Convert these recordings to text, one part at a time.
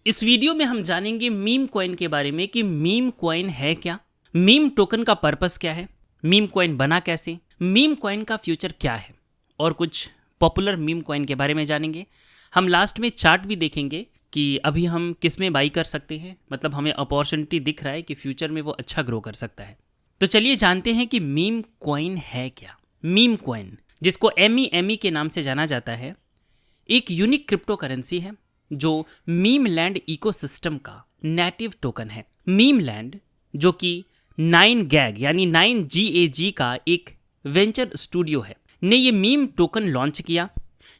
इस वीडियो में हम जानेंगे मीम कॉइन के बारे में कि मीम कॉइन है क्या, मीम टोकन का पर्पस क्या है, मीम कॉइन बना कैसे, मीम कॉइन का फ्यूचर क्या है और कुछ पॉपुलर मीम कॉइन के बारे में जानेंगे। हम लास्ट में चार्ट भी देखेंगे कि अभी हम किस में बाई कर सकते हैं, मतलब हमें अपॉर्चुनिटी दिख रहा है कि फ्यूचर में वो अच्छा ग्रो कर सकता है। तो चलिए जानते हैं कि मीम कॉइन है क्या। मीम कॉइन, जिसको एमई के नाम से जाना जाता है, एक यूनिक क्रिप्टो करेंसी है जो मीम लैंड इकोसिस्टम का नेटिव टोकन है। मीम लैंड, जो कि 9gag यानी 9GAG का एक वेंचर स्टूडियो है, ने ये मीम टोकन लॉन्च किया।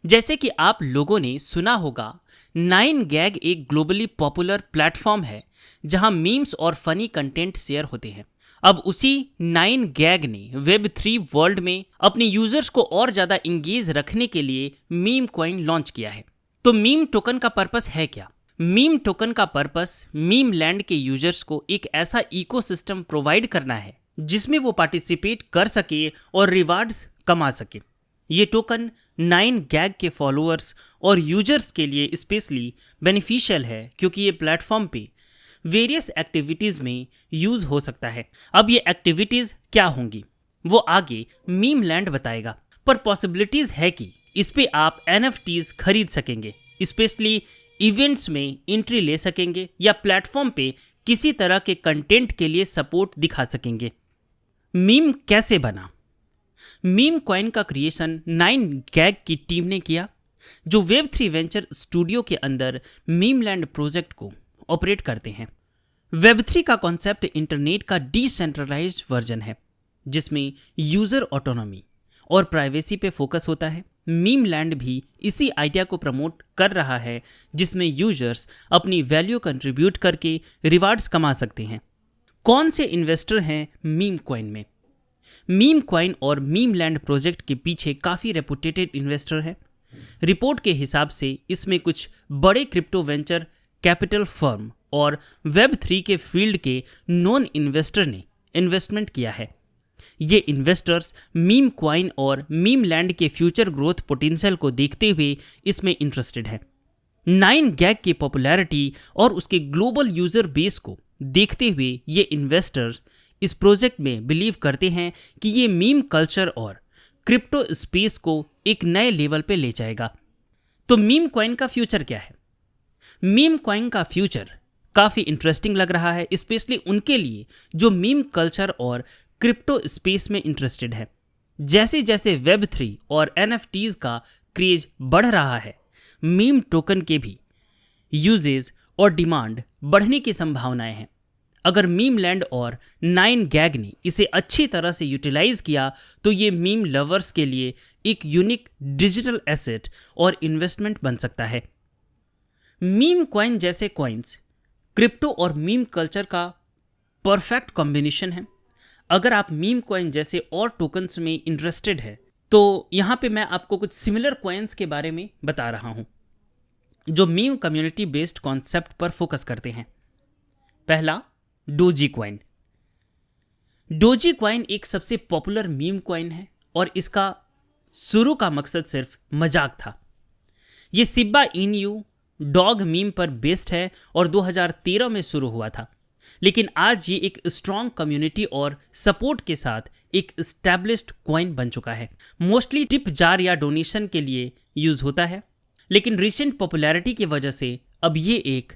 जैसे कि आप लोगों ने सुना होगा, 9gag एक ग्लोबली पॉपुलर प्लेटफॉर्म है जहां मीम्स और फनी कंटेंट शेयर होते हैं। अब उसी 9gag ने Web3 वर्ल्ड में अपने यूजर्स को और ज़्यादा इंगेज रखने के लिए मीम कॉइन लॉन्च किया है। तो मीम टोकन का पर्पस है क्या? मीम टोकन का पर्पस मीम लैंड के यूजर्स को एक ऐसा इकोसिस्टम प्रोवाइड करना है जिसमें वो पार्टिसिपेट कर सके और रिवार्ड्स कमा सके। ये टोकन 9gag के फॉलोअर्स और यूजर्स के लिए स्पेशली बेनिफिशियल है क्योंकि ये प्लेटफॉर्म पे वेरियस एक्टिविटीज़ में यूज़ हो सकता है। अब ये एक्टिविटीज़ क्या होंगी वो आगे मीम लैंड बताएगा, पर पॉसिबिलिटीज़ है कि इस पे आप NFTs खरीद सकेंगे, स्पेशली इवेंट्स में एंट्री ले सकेंगे या प्लेटफॉर्म पे किसी तरह के कंटेंट के लिए सपोर्ट दिखा सकेंगे। मीम कैसे बना? मीम कॉइन का क्रिएशन 9gag की टीम ने किया, जो Web3 वेंचर स्टूडियो के अंदर मीम लैंड प्रोजेक्ट को ऑपरेट करते हैं। Web3 का कॉन्सेप्ट इंटरनेट का डिसेंट्रलाइज्ड वर्जन है जिसमें यूजर ऑटोनॉमी और प्राइवेसी पे फोकस होता है। मीम लैंड भी इसी आइडिया को प्रमोट कर रहा है जिसमें यूजर्स अपनी वैल्यू कंट्रीब्यूट करके रिवार्ड्स कमा सकते हैं। कौन से इन्वेस्टर हैं मीम कॉइन में? मीम कॉइन और मीम लैंड प्रोजेक्ट के पीछे काफ़ी रेपुटेटेड इन्वेस्टर हैं। रिपोर्ट के हिसाब से इसमें कुछ बड़े क्रिप्टो वेंचर कैपिटल फर्म और Web3 के फील्ड के नॉन इन्वेस्टर ने इन्वेस्टमेंट किया है। ये इन्वेस्टर्स मीम कॉइन और मीम लैंड के फ्यूचर ग्रोथ पोटेंशियल को देखते हुए इसमें इंटरेस्टेड है। 9gag की पॉपुलैरिटी और उसके ग्लोबल यूजर बेस को देखते हुए ये इन्वेस्टर्स इस प्रोजेक्ट में बिलीव करते हैं कि ये मीम कल्चर और क्रिप्टो स्पेस को एक नए लेवल पे ले जाएगा। तो मीम कॉइन का फ्यूचर क्या है? मीम कॉइन का फ्यूचर काफ़ी इंटरेस्टिंग लग रहा है, स्पेशली उनके लिए जो मीम कल्चर और क्रिप्टो स्पेस में इंटरेस्टेड है। जैसे जैसे Web3 और NFTs का क्रेज बढ़ रहा है, मीम टोकन के भी यूजेज और डिमांड बढ़ने की संभावनाएं हैं। अगर मीम लैंड और 9gag ने इसे अच्छी तरह से यूटिलाइज किया तो ये मीम लवर्स के लिए एक यूनिक डिजिटल एसेट और इन्वेस्टमेंट बन सकता है। मीम कॉइन जैसे कॉइन्स क्रिप्टो और मीम कल्चर का परफेक्ट कॉम्बिनेशन है। अगर आप मीम कॉइन जैसे और टोकन्स में इंटरेस्टेड है तो यहाँ पे मैं आपको कुछ सिमिलर कॉइन्स के बारे में बता रहा हूँ जो मीम कम्युनिटी बेस्ड कॉन्सेप्ट पर फोकस करते हैं। पहला, डोजी कॉइन। डोजी कॉइन एक सबसे पॉपुलर मीम कॉइन है और इसका शुरू का मकसद सिर्फ मजाक था। ये शिबा इनू डॉग मीम पर बेस्ड है और 2013 में शुरू हुआ था, लेकिन आज ये एक स्ट्रॉन्ग कम्युनिटी और सपोर्ट के साथ एक एस्टैब्लिश्ड कॉइन बन चुका है। मोस्टली टिप जार या डोनेशन के लिए यूज होता है, लेकिन रिसेंट पॉपुलैरिटी की वजह से अब ये एक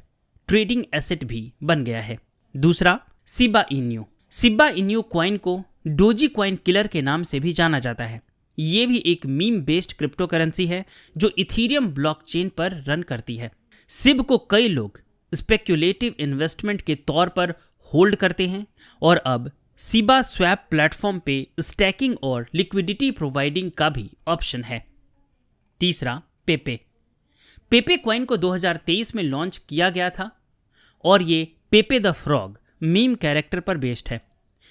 ट्रेडिंग एसेट भी बन गया है। दूसरा, Shiba Inu. Shiba Inu coin को डोजी कॉइन किलर के नाम से भी जाना जाता है। ये भी एक मीम बेस्ड क्रिप्टो करेंसी है जो इथीरियम ब्लॉकचेन पर रन करती है। सिब को कई लोग स्पेक्युलेटिव इन्वेस्टमेंट के तौर पर होल्ड करते हैं और अब शिबा स्वैप प्लेटफॉर्म पे स्टैकिंग और लिक्विडिटी प्रोवाइडिंग का भी ऑप्शन है। तीसरा, पेपे। पेपे कॉइन को 2023 में लॉन्च किया गया था और ये पेपे द फ्रॉग मीम कैरेक्टर पर बेस्ड है।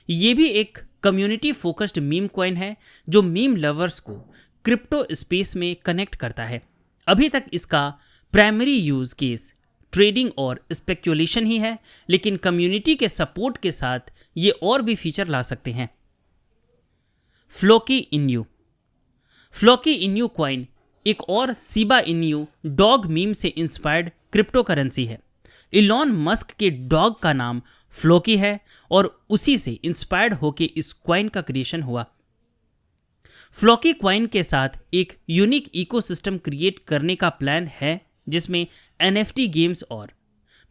ये भी एक कम्युनिटी फोकस्ड मीम कॉइन है जो मीम लवर्स को क्रिप्टो स्पेस में कनेक्ट करता है। अभी तक इसका प्राइमरी यूज केस ट्रेडिंग और स्पेक्युलेशन ही है, लेकिन कम्युनिटी के सपोर्ट के साथ ये और भी फीचर ला सकते हैं। फ्लोकी इन्यू। फ्लोकी इन्यू कॉइन एक और शिबा इन्यू डॉग मीम से इंस्पायर्ड क्रिप्टो करेंसी है इलॉन मस्क के डॉग का नाम फ्लोकी है और उसी से इंस्पायर्ड होके इस क्वाइन का क्रिएशन हुआ। फ्लोकी क्वाइन के साथ एक यूनिक इकोसिस्टम क्रिएट करने का प्लान है जिसमें NFT गेम्स और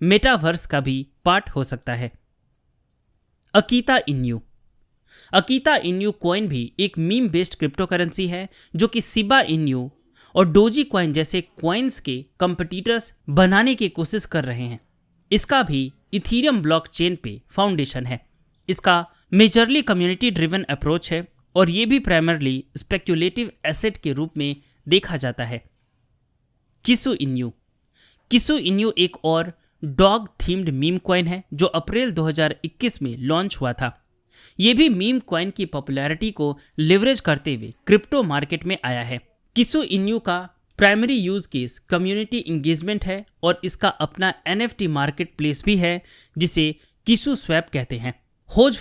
मेटावर्स का भी पार्ट हो सकता है। अकीता इन्यू कॉइन भी एक मीम बेस्ड क्रिप्टो करेंसी है जो कि शिबा इन्यू और डोजी कॉइन जैसे कॉइन्स के कंपटीटर्स बनाने की कोशिश कर रहे हैं। इसका भी इथीरियम ब्लॉकचेन पे फाउंडेशन है। इसका मेजरली कम्युनिटी ड्रिवन अप्रोच है और ये भी प्राइमरली स्पेक्युलेटिव एसेट के रूप में देखा जाता है। किसु इन्यू एक और डॉग थीम्ड मीम कॉइन है जो अप्रैल 2021 में लॉन्च हुआ था। ये भी मीम कॉइन की पॉपुलैरिटी को लिवरेज करते हुए क्रिप्टो मार्केट में आया है। किसु इन्यू का primary use case community engagement है और इसका अपना NFT मार्केट प्लेस भी है जिसे किसु स्वैप कहते हैं। होज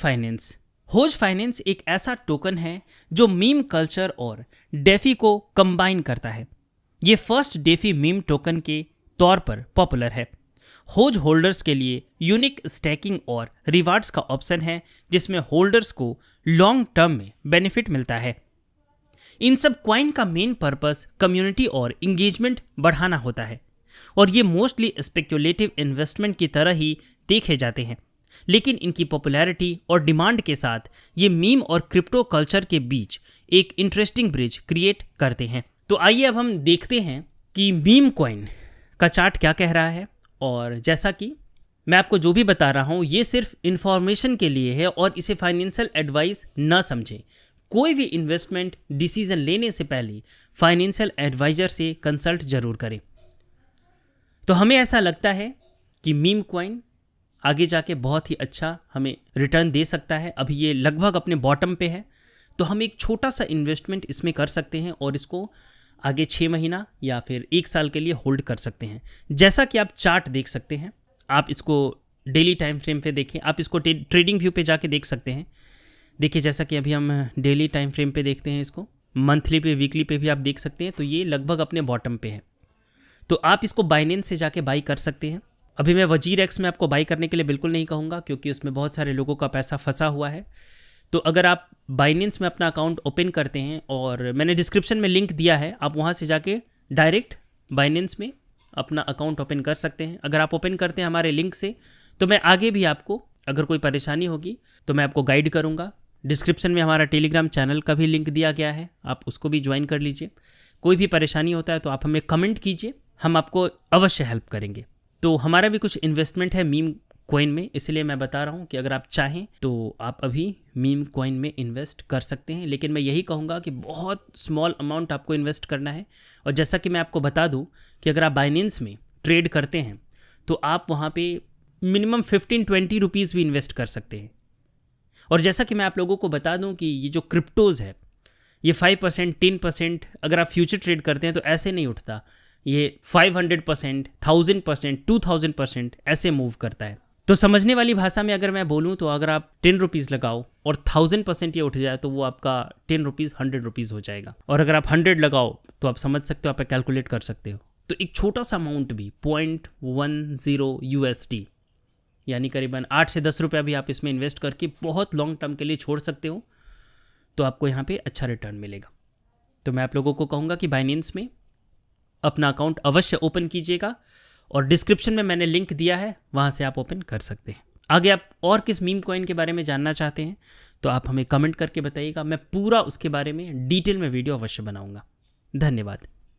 फाइनेंस एक ऐसा टोकन है जो मीम कल्चर और डेफी को कंबाइन करता है। ये फर्स्ट डेफी मीम टोकन के तौर पर पॉपुलर है। होज होल्डर्स के लिए यूनिक स्टैकिंग और रिवार्ड्स का ऑप्शन है जिसमें होल्डर्स को लॉन्ग टर्म में बेनिफिट मिलता है। इन सब क्वाइन का मेन पर्पस कम्युनिटी और इंगेजमेंट बढ़ाना होता है और ये मोस्टली स्पेक्युलेटिव इन्वेस्टमेंट की तरह ही देखे जाते हैं, लेकिन इनकी पॉपुलैरिटी और डिमांड के साथ ये मीम और क्रिप्टो कल्चर के बीच एक इंटरेस्टिंग ब्रिज क्रिएट करते हैं। तो आइए अब हम देखते हैं कि मीम कॉइन का चार्ट क्या कह रहा है। और जैसा कि मैं आपको जो भी बता रहा हूँ ये सिर्फ इंफॉर्मेशन के लिए है और इसे फाइनेंशियल एडवाइस न समझें। कोई भी इन्वेस्टमेंट डिसीजन लेने से पहले फाइनेंशियल एडवाइजर से कंसल्ट जरूर करें। तो हमें ऐसा लगता है कि मीम कॉइन आगे जाके बहुत ही अच्छा हमें रिटर्न दे सकता है। अभी ये लगभग अपने बॉटम पे है, तो हम एक छोटा सा इन्वेस्टमेंट इसमें कर सकते हैं और इसको आगे 6 महीना या फिर 1 साल के लिए होल्ड कर सकते हैं। जैसा कि आप चार्ट देख सकते हैं, आप इसको डेली टाइम फ्रेम पे देखें, आप इसको ट्रेडिंग व्यू पे जाके देख सकते हैं। देखिए जैसा कि अभी हम डेली टाइम फ्रेम पे देखते हैं, इसको मंथली पे वीकली पे भी आप देख सकते हैं, तो ये लगभग अपने बॉटम पे है। तो आप इसको बाइनेंस से जाके बाई कर सकते हैं। अभी मैं वजीर एक्स में आपको बाई करने के लिए बिल्कुल नहीं कहूँगा क्योंकि उसमें बहुत सारे लोगों का पैसा फंसा हुआ है। तो अगर आप बाइनेंस में अपना अकाउंट ओपन करते हैं, और मैंने डिस्क्रिप्शन में लिंक दिया है, आप वहाँ से जाके डायरेक्ट बाइनेंस में अपना अकाउंट ओपन कर सकते हैं। अगर आप ओपन करते हैं हमारे लिंक से, तो मैं आगे भी आपको अगर कोई परेशानी होगी तो मैं आपको गाइड करूँगा। डिस्क्रिप्शन में हमारा टेलीग्राम चैनल का भी लिंक दिया गया है, आप उसको भी ज्वाइन कर लीजिए। कोई भी परेशानी होता है तो आप हमें कमेंट कीजिए, हम आपको अवश्य हेल्प करेंगे। तो हमारा भी कुछ इन्वेस्टमेंट है मीम कॉइन में, इसलिए मैं बता रहा हूँ कि अगर आप चाहें तो आप अभी मीम कॉइन में इन्वेस्ट कर सकते हैं, लेकिन मैं यही कहूँगा कि बहुत स्मॉल अमाउंट आपको इन्वेस्ट करना है। और जैसा कि मैं आपको बता दूँ कि अगर आप बाइनेंस में ट्रेड करते हैं तो आप वहाँ पे मिनिमम 15-20 रुपीज़ भी इन्वेस्ट कर सकते हैं। और जैसा कि मैं आप लोगों को बता दूं कि ये जो क्रिप्टोज़ है ये 5%, 10% अगर आप फ्यूचर ट्रेड करते हैं तो ऐसे नहीं उठता, ये 500%, 1000%, 2000% ऐसे मूव करता है। तो समझने वाली भाषा में अगर मैं बोलूं तो अगर आप 10 रुपीज़ लगाओ और 1000% ये उठ जाए तो वो आपका 10 रुपीज़ 100 रुपीज़ हो जाएगा। और अगर आप 100 लगाओ तो आप समझ सकते हो, आप कैलकुलेट कर सकते हो। तो एक छोटा सा अमाउंट भी 0.10 USD यानी करीबन 8 से 10 रुपया भी आप इसमें इन्वेस्ट करके बहुत लॉन्ग टर्म के लिए छोड़ सकते हो, तो आपको यहाँ पे अच्छा रिटर्न मिलेगा। तो मैं आप लोगों को कहूँगा कि बाइनेंस में अपना अकाउंट अवश्य ओपन कीजिएगा और डिस्क्रिप्शन में मैंने लिंक दिया है, वहाँ से आप ओपन कर सकते हैं। आगे आप और किस मीम कॉइन के बारे में जानना चाहते हैं तो आप हमें कमेंट करके बताइएगा, मैं पूरा उसके बारे में डिटेल में वीडियो अवश्य बनाऊँगा। धन्यवाद।